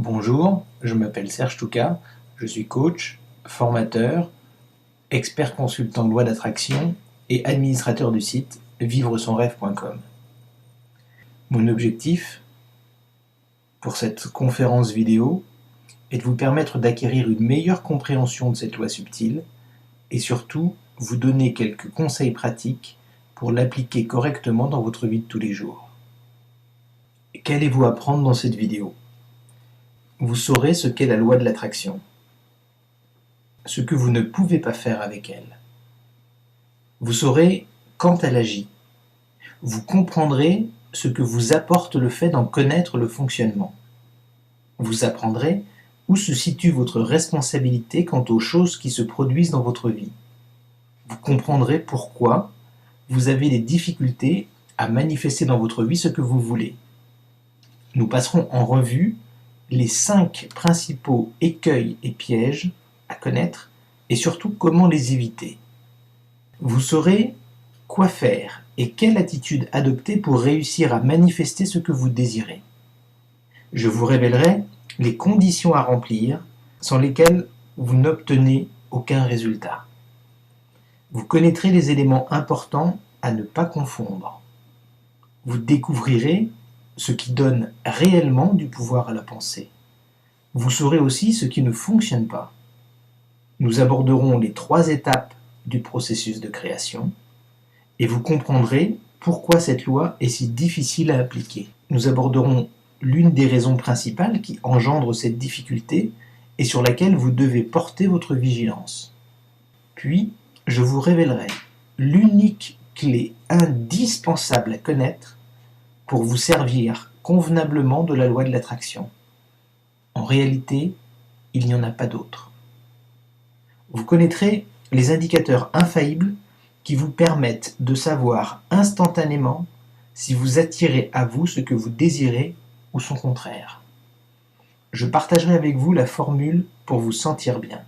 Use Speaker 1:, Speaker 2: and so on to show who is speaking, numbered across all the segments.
Speaker 1: Bonjour, je m'appelle Serge Touka, je suis coach, formateur, expert consultant loi d'attraction et administrateur du site vivresonrêve.com. Mon objectif pour cette conférence vidéo est de vous permettre d'acquérir une meilleure compréhension de cette loi subtile et surtout vous donner quelques conseils pratiques pour l'appliquer correctement dans votre vie de tous les jours. Qu'allez-vous apprendre dans cette vidéo ? Vous saurez ce qu'est la loi de l'attraction, ce que vous ne pouvez pas faire avec elle. Vous saurez quand elle agit. Vous comprendrez ce que vous apporte le fait d'en connaître le fonctionnement. Vous apprendrez où se situe votre responsabilité quant aux choses qui se produisent dans votre vie. Vous comprendrez pourquoi vous avez des difficultés à manifester dans votre vie ce que vous voulez. Nous passerons en revue les 5 principaux écueils et pièges à connaître et surtout comment les éviter. Vous saurez quoi faire et quelle attitude adopter pour réussir à manifester ce que vous désirez. Je vous révélerai les conditions à remplir sans lesquelles vous n'obtenez aucun résultat. Vous connaîtrez les éléments importants à ne pas confondre. Vous découvrirez ce qui donne réellement du pouvoir à la pensée. Vous saurez aussi ce qui ne fonctionne pas. Nous aborderons les 3 étapes du processus de création et vous comprendrez pourquoi cette loi est si difficile à appliquer. Nous aborderons l'une des raisons principales qui engendre cette difficulté et sur laquelle vous devez porter votre vigilance. Puis, je vous révélerai l'unique clé indispensable à connaître pour vous servir convenablement de la loi de l'attraction. En réalité, il n'y en a pas d'autre. Vous connaîtrez les indicateurs infaillibles qui vous permettent de savoir instantanément si vous attirez à vous ce que vous désirez ou son contraire. Je partagerai avec vous la formule pour vous sentir bien.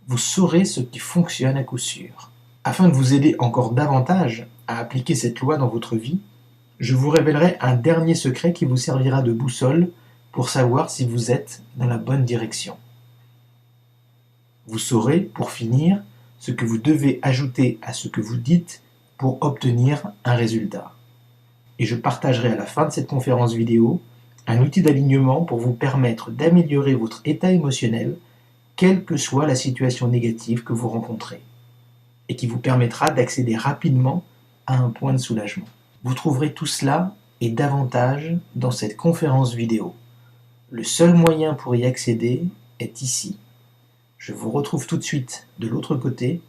Speaker 1: Vous saurez ce qui fonctionne à coup sûr. Afin de vous aider encore davantage à appliquer cette loi dans votre vie, je vous révélerai un dernier secret qui vous servira de boussole pour savoir si vous êtes dans la bonne direction. Vous saurez, pour finir, ce que vous devez ajouter à ce que vous dites pour obtenir un résultat. Et je partagerai à la fin de cette conférence vidéo un outil d'alignement pour vous permettre d'améliorer votre état émotionnel, quelle que soit la situation négative que vous rencontrez, et qui vous permettra d'accéder rapidement à un point de soulagement. Vous trouverez tout cela et davantage dans cette conférence vidéo. Le seul moyen pour y accéder est ici. Je vous retrouve tout de suite de l'autre côté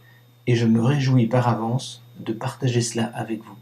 Speaker 1: et je me réjouis par avance de partager cela avec vous.